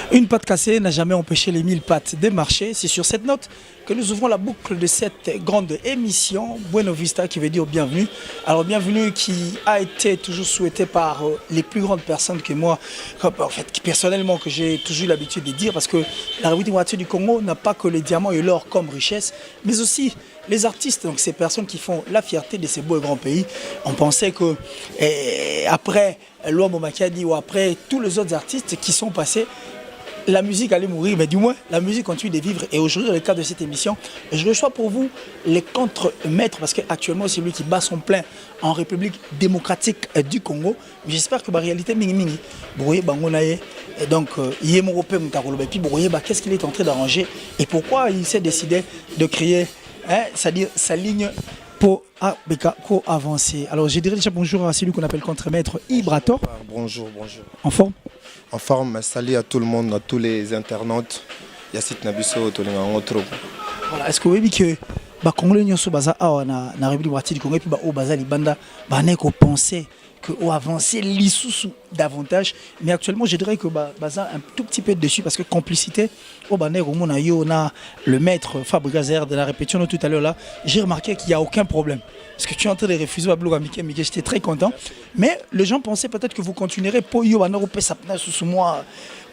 Une patte cassée n'a jamais empêché les 1000 pattes de marcher. C'est sur cette note que nous ouvrons la boucle de cette grande émission Bueno Vista, qui veut dire bienvenue. Alors bienvenue qui a été toujours souhaité par les plus grandes personnes que moi, en fait, personnellement, que j'ai toujours l'habitude de dire, parce que la République du Congo n'a pas que les diamants et l'or comme richesse, mais aussi les artistes, donc ces personnes qui font la fierté de ces beaux et grands pays. On pensait que après Luambo Makiadi ou après tous les autres artistes qui sont passés, la musique allait mourir, mais du moins la musique continue de vivre. Et aujourd'hui, dans le cadre de cette émission, je reçois pour vous les contre-maîtres, parce qu'actuellement c'est lui qui bat son plein en République démocratique du Congo. J'espère que la réalité mingi mingi, et donc il est européen, et puis qu'est-ce qu'il est en train d'arranger et pourquoi il s'est décidé de créer, c'est-à-dire sa ligne pour avancer. Alors je dirais déjà bonjour à celui qu'on appelle contre-maître Ibrator. Bonjour, bonjour. En forme? En forme, salut à tout le monde, à tous les internautes. Yacit Nabiso, Tolinga, trop. Voilà, est-ce que vous voyez que les Congolais sont na République démocratique du Congo et puis au Baza Libanda, qu'on pensait qu'on avançait l'issou davantage, mais actuellement je dirais que Baza un tout petit peu dessus parce que complicité au Bané on a le maître Fabrice de la répétition de tout à l'heure là, j'ai remarqué qu'il n'y a aucun problème. Parce que tu es en train de refuser à Bloga Mickey, j'étais très content. Mais les gens pensaient peut-être que vous continuerez pour yo Banoro Sapna sous moi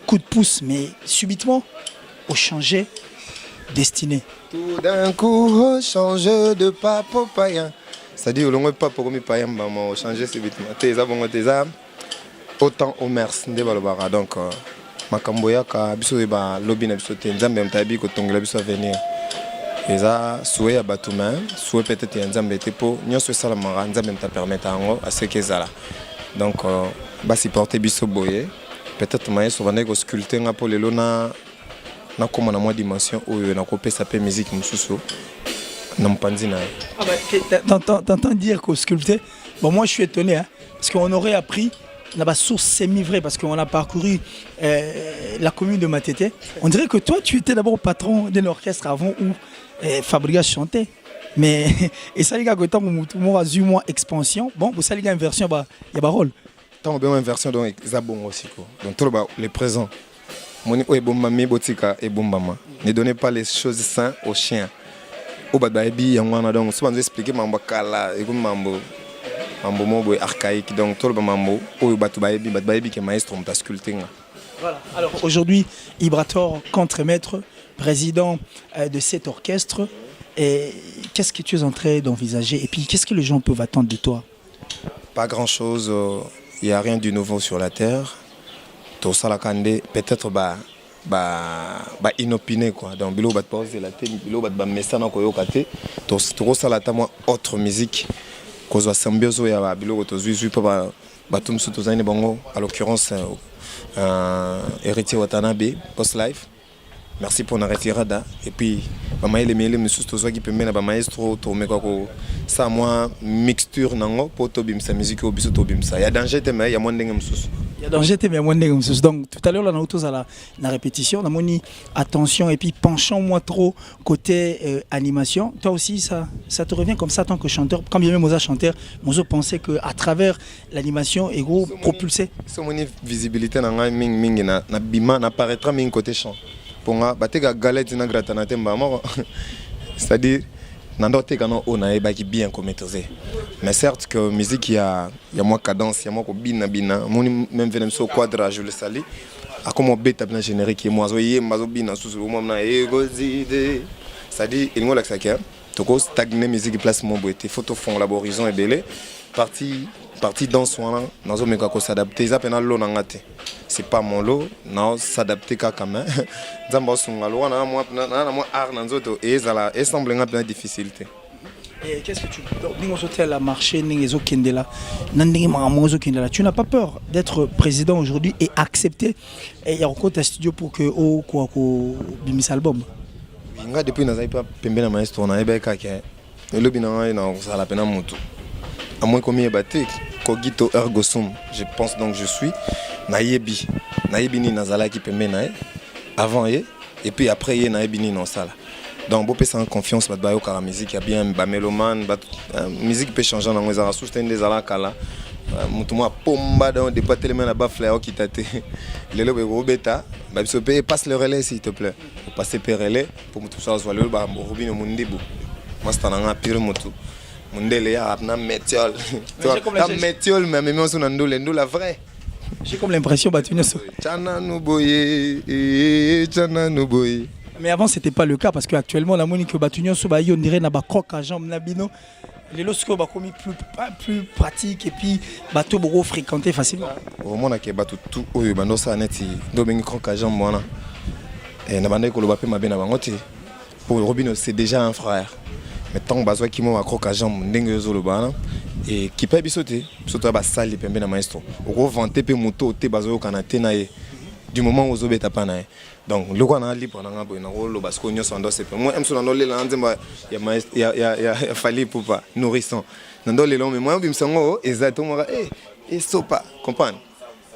coup de pouce, mais subitement au changer destinée. Tout d'un coup, change de pape païen. C'est-à-dire, on ne peut pas pour mes païens, on changer subitement. Autant au merci de Balobara. Donc, Makamboya, Kabiso et Lobby Nabsote, Nzambe Mtabi, Kotongla Biso venir. Et ça, souhait à Batoumain, souhait peut-être un Nzambe Tepo, Nyon souhait Salamara, Nzambe Mta permettre à ce que ça là. Donc, si porter Biso Boye, peut-être que je vais sculpter pour les lona. Na comme na moins dimension où na copé ça peut musique mususu na mpanzi na. Ah bah t'entends dire qu'au sculpté, bon moi je suis étonné parce qu'on aurait appris la source semi-vraie parce qu'on a parcouru la commune de Matete. On dirait que toi tu étais d'abord patron de l'orchestre avant où Fabrice chantait. Mais et ça les gars que tant que moi moins expansion, bon vous ça les gars une version il y a pas rôle. Tant bien une version donc ça bon aussi quoi. Donc tout les présents. Moni o ebombami botika ebombama. Ne donnez pas les choses saines aux chiens. Au badaibi yangwana donc souvent nous expliquer mambo kala et comme mambo mobo archaïque donc tout le mambo o badaibi qui est maestro mta sculpting. Voilà. Alors aujourd'hui Ibrator contre-maître, président de cet orchestre, et qu'est-ce que tu es en train d'envisager et puis qu'est-ce que les gens peuvent attendre de toi? Pas grand-chose, il y a rien de nouveau sur la terre. Tout ça la candé peut-être inopiné quoi donc bilo bat poser la tête bilo bat message na koyo kate tout ça la tamo autre musique cause wa symbiose ya bilo to zuzu pa batum suto zane bango à l'occurrence héritier Watanabe post life. Merci pour la retirada et puis les mêlés monsieur to qui peut mener ba maestro to me ko ça moi mixture nango pour to bimsa musique au biso to bimsa ya danger te mais ya moins ndenge mususu. Il y a danger, mais donc tout à l'heure, on a autour à la répétition, on a mis attention et puis penchant moins trop côté animation. Toi aussi, ça te revient comme ça en tant que chanteur. Quand bien même Moza chanteur, Mozo pensait qu'à travers l'animation, et gros propulsé. C'est mon visibilité na bima n'apparaîtra mais côté chant. Pour moi, batega galette na gratanate mbama. C'est-à-dire n'andote quand on a bien commetté. Mais certes que musique il y a moins cadence, il y a moins bina même venem so quadra je le sali a comme beta bien générique moi zoyé mazo bina sous le moment na egozide c'est-à-dire il ngol ça que toko stagner musique place mon boité photo fond l'horizon est belé partie dans son nazo meka ko s'adapter ça pena lo ngate c'est pas mon lot non s'adapter quand même nzamba sungalo na moi art nanzoto et ça et semble un peu difficulté. Et qu'est-ce que tu tu n'as pas peur d'être président aujourd'hui et accepter et il y a encore un studio pour que au bimis album. Depuis n'azai pas pembena maestro na ebeka ke le bina na ça la pena moto à moins combien batté cogito ergo sum je pense donc je suis nayebi ni nazala qui pembena avant et puis après y nayebi ni non ça là. Donc beaucoup sans confiance bat bayo car la musique y a bien ba mélomane ba musique peut changer dans les arasous des ala kala mutu mwa pomba dans des pas tellement là-bas fleur qui t'a été le lobe robeta bah biso pe passe le relais s'il te plaît passer per relais pour mutu ça soit le ba robino mundibu moi c'est un pire mutu mundele ya na métiol ta métiol mais même on ndole ndola vrai. J'ai comme l'impression Batunyo Tchana no boye tchana no boye. Mais avant c'était pas le cas parce que actuellement la monique Batunyo so ba on dirait na ba croc à jambe na bino. Les lorsque ba commis plus pratique et puis bateau beaucoup fréquenté facilement. Au moment que bateau tout oyo bando sa neti do bengi croc à jambe wana. Et na bande ko lo ba pe mabe na bangote. Pour Robino c'est déjà un frère. Mais tant bazo ki mo croc à jambe ndenge zo lo bana. Et qui peut bisoter surtout ba sali pembe na maestro oko vanter pe moto te bazo kana te na ye du moment où zobeta pa na ye donc le ko na libre na ngabo na lo basko nyoso ndo sepe moi emso na ndo le la nzemba ya maestro ya fali poupa nourrissant na ndo le lo mais moi bimsango exactement et sopa comprendre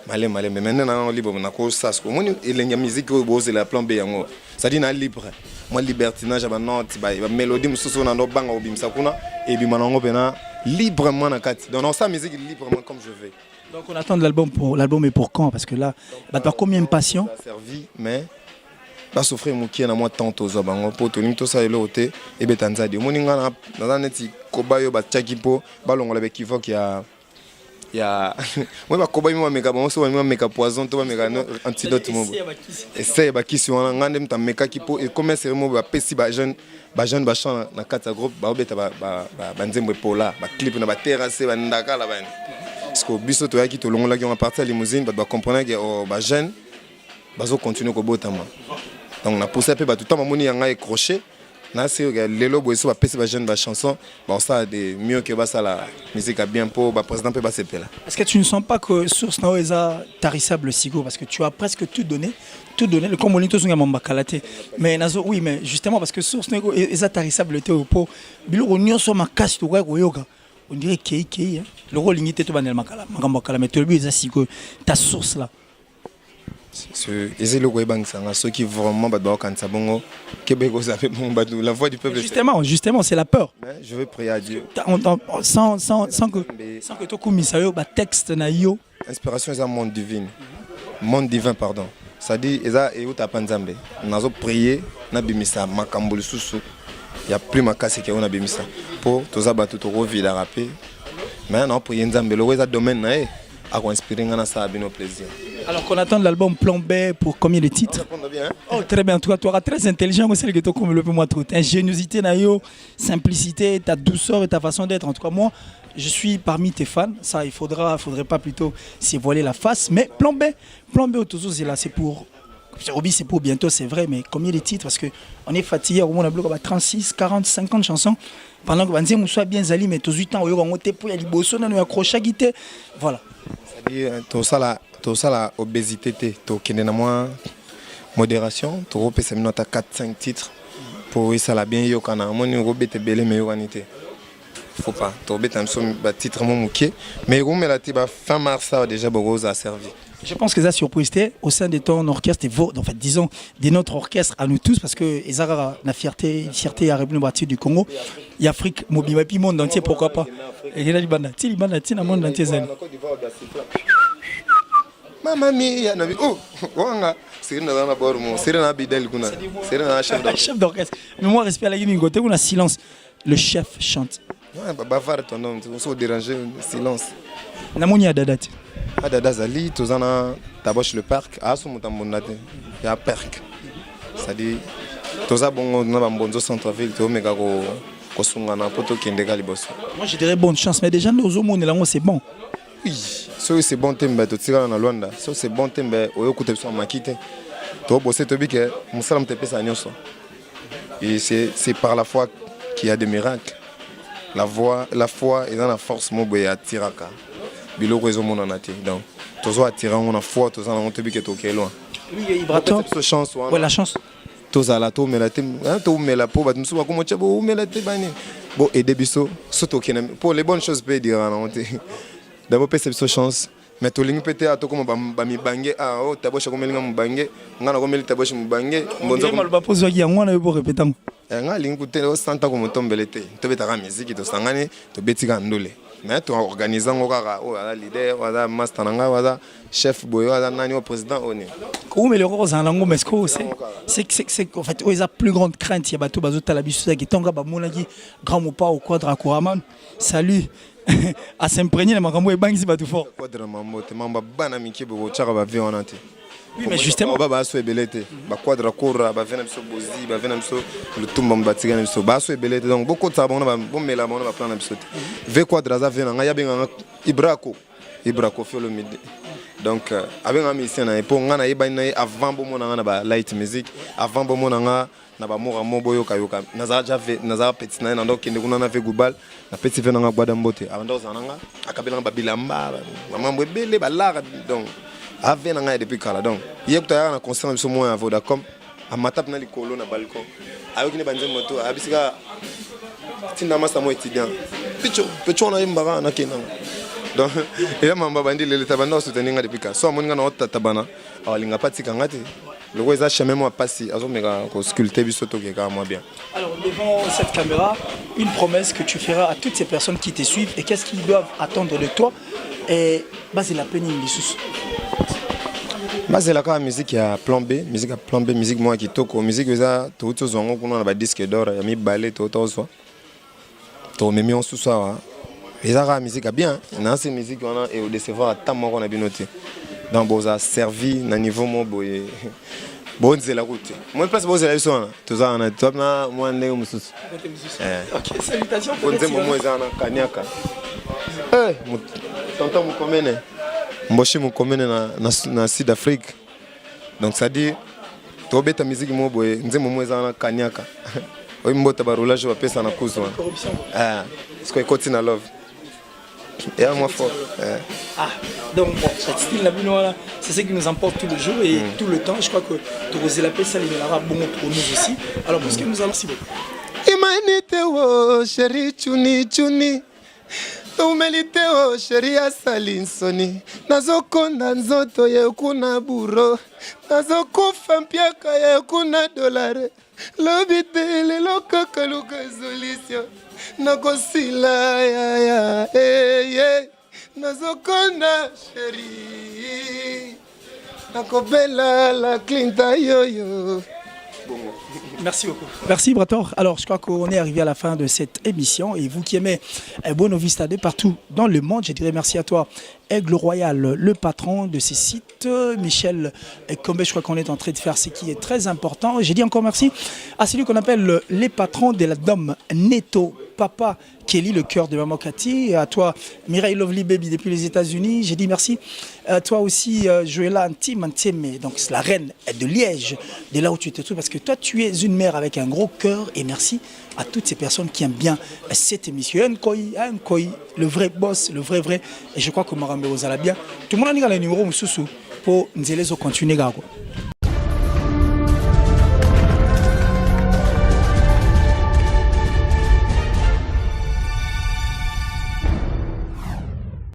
malé mais maintenant na libre na ko sasko moni elenge musique o boze la plan B yango ça dit na libre moi libertinage ba note ba mélodie mususu na ndo banga obimsa kuna et bimana ngo pena librement na kati donc on sa musique librement comme je veux. Donc on attend de l'album et pour quand parce que là bah toi combien de patients servi mais ba souffrir mukie na moi tant aux bango pour to limito ça elote et betanza de moninga na neti kobayo ba tchakipo ba longola be kivoki ya moi ba kobayo moi meka bon so moi meka poison to ba meka antidote mo essaye ba kisi wana ngande mta meka kipo et comment c'est mo ba pesi ba jeune ba chant na kata groupe ba obeta ba nzembo pola ba clip na ba terrasse ba ndaka la bani parce que biso to yaki to longola ki on partir limousine ba comprendre que ba jeune bazo continuer ko botama donc na poussé pe ba tout temps moni yanga crochet na c'est que lelo bo so ba pesi ba jeune ba chanson ba ça de mieux que ba ça la musique a bien pour ba président pe ba sepela. Est-ce que tu ne sens pas que source na eza tarissable sigo parce que tu as presque tout donné le commonito sunga mambakalate mais nazo oui mais justement parce que source na eza tarissable te po biloko nyonso makasi to ko yoka on dirait kei le rôle limité to banel makala makambakala mais to lui eza sigo ta source là. C'est le Webang Sanga, ceux qui vraiment battent Kansa Bongo, Québec, la voix du peuple. Justement, c'est la peur. Mais je veux prier à Dieu. Sans que tu commisses à texte na yo. Inspiration est un monde divin, pardon. Ça dit, Eza et Uta Panzambe. Nous avons prié, na bimisa makambulu susu. Il y a plus ma casse qui a bimisa. Pour tous abattus au vie à rapper. Mais non, prier Nzambe, le Weza domaine na a inspiré ngana ça a bien plaisir. Alors qu'on attend l'album Plan B pour combien de titres? Bien. Oh très bien, toi tu auras très intelligent, moi c'est que tu comme le peu moi trop. Ingéniosité, simplicité, ta douceur et ta façon d'être. En tout cas moi, je suis parmi tes fans. Ça il faudrait pas plutôt s'y voiler la face. Mais Plan B autour c'est là, c'est pour bientôt, c'est vrai, mais combien de titres? Parce qu'on est fatigué, au moins on a bloqué 36, 40, 50 chansons. Pendant que Banzé Moussa bien Zali, mais tous 8 ans, on a été pour y aller bosser, on a accroché à guitare. Voilà. C'est-à-dire, tout ça la obésité, tu as moins modération, tu as 4-5 titres pour ça la bien yokana. Moi, on a belé mais yokanité. Faut pas. Tu as un titre mais on a fin mars déjà beaucoup a servi. Je pense que ça surprise au sein de ton orchestre, en fait, disons, de notre orchestre à nous tous, parce que Ezara la fierté à République Bâtie du Congo, il y a Afrique, mobile, et puis le monde entier, pourquoi pas. Et il y a Libana, le monde entier. Maman mia, oh, wanga, c'est un bormo, c'est un bidel, c'est un chef d'orchestre. Mais moi, respect à la guinée, on a silence. Le chef chante. Ouais, bavard ton nom, on se déranger, silence. Namonia Dadat. À Dada Zali, tu as Taboche le parc, à son il y a Perk. C'est-à-dire, tu as bon centre-ville, tu as méga kosungana poto kendega liboso. Moi je dirais bonne chance, mais déjà nos hommes là c'est bon. Oui, c'est bon tembe, tu tira na Luanda. C'est bon tembe, oyo kutebiso makite. Tu bosser to bi que musalam te pesa nyonso. Et c'est par la foi qu'il y a des miracles. La foi est dans la force moboye atiraka. Biloko ezo mona nati. Donc tozo atira on a foi, tozo na te bi que to loin. Oui, Ibraton. Chance. Ouais, la chance. Tozala to melate, to melapo ba musuba ko mocha bo melate bani. Bon et debiso soto kenem. Pour les bonnes choses peut dire na honte. D'abord perception chance. Mais to lingi pété à to comme ba mi bangé ah oh tabosha comme linga mbangé ngana comme tabosha mbangé mbonzo mal ba pozo ki ngwana yo répétant nga lingi kutele o santa comme tombelete to betaka musique to sangane to betika ndole mais tu organises un leader, un master, un chef, un président. Comment mais le rose en langue, mais c'est en fait, ils ont plus grande crainte. Il y a bateau bazo talabisu qui tonga ba monaki grand mopa au quadra Kouraman. Salut. À s'imprégner les makambo et bang si bateau fort. Quadra mambo, te mamba bana miki bo chara ba vie en ante. Oui, mais justement. Ba so ebelete, ba quadra koura, ba vena biso bozi, ba vena biso le tumba mbatiga na biso, ba so ebelete donc beaucoup de sabon ba mela ba plan na biso. Ve quadra za vena ngaya benga Ibrako fait le midi. Donc avec un musicien na pour ngana yeba na avant bo mona na ba light music, avant bo mona na ba mora moboyo kayoka. Naza jave naza petit na ndo kende kuna na fe gubal, na petit fe na ngabada mbote. Ando zananga akabela ba bilamba, mambo ebele ba lara donc avec na ngaya depuis kala donc. Hier tu as un concert sur moi à Vodacom, à matap na likolo na balcon. Avec ne banze moto, abisika tinda masa mo étudiant. Picho na imbaga na kenanga. Donc, il y a un bandi le tabana soutenir depuis quand. Soit mon gars n'a pas tabana, alors il n'a pas de ticangati. Le roi a jamais moi passé, alors mais qu'on sculpte bisoto qui est quand même bien. Alors devant cette caméra, une promesse que tu feras à toutes ces personnes qui te suivent et qu'est-ce qu'ils doivent attendre de toi et c'est la peine in sous. C'est la musique à plan B, musique moi qui toque, musique ça tout aux zongo qu'on a ba disque d'or, y a mis ballet tout au soir. Tout même en sous ça. Et la musique est bien, dans ces musiques on a et au décevoir à tant qu'on a bien noté. Donc bon ça servi à niveau mon boy. Bon c'est la route. Moi je pense bon c'est la leçon. Tout ça on a top na moi ndé mususu. OK, salutations. Bon c'est moi ça na kanyaka. Tonton mu komene. Mboshi mu komene na Sud Afrique. Donc ça dit to beta musique mo boy nze mo ça na kanyaka. Oyi mbota barulage wa pesa na kuzwa. Parce que continue à love. Et à moi fort. Donc bon, cette style là, c'est ce qui nous emporte tout le jour et tout le temps. Je crois que tu osé la paix, ça libérera bon pour nous aussi. Alors parce que nous allons si beaucoup. Imanite wo chéri chuni. Umelite wo chéri asali nsoni. Nazokonda nzoto ye kuna buro. Nazokufa mpiaka ye kuna dolare. Lobitele lokaka luka solution. Nakosila ya nazokonda chéri. Nakobela la clinta yo. Merci beaucoup. Merci Brator. Alors je crois qu'on est arrivé à la fin de cette émission et vous qui aimez Buena Vista de partout dans le monde, je dirais merci à toi Aigle Royal, le patron de ces sites, Michel Combe, je crois qu'on est en train de faire ce qui est très important. J'ai dit encore merci à celui qu'on appelle les patrons de la DOM, Neto, Papa Kelly, le cœur de Mamokati, à toi Mireille Lovely Baby depuis les États-Unis. J'ai dit merci à toi aussi Joëlla Antimanteme, donc c'est la reine de Liège, de là où tu te trouves, parce que toi tu es une mère avec un gros cœur et merci à toutes ces personnes qui aiment bien cette émission. Nkoi, le vrai boss, le vrai, et je crois que Marambe Ozala bien. Tout le monde a dit le numéro pour nous continuer.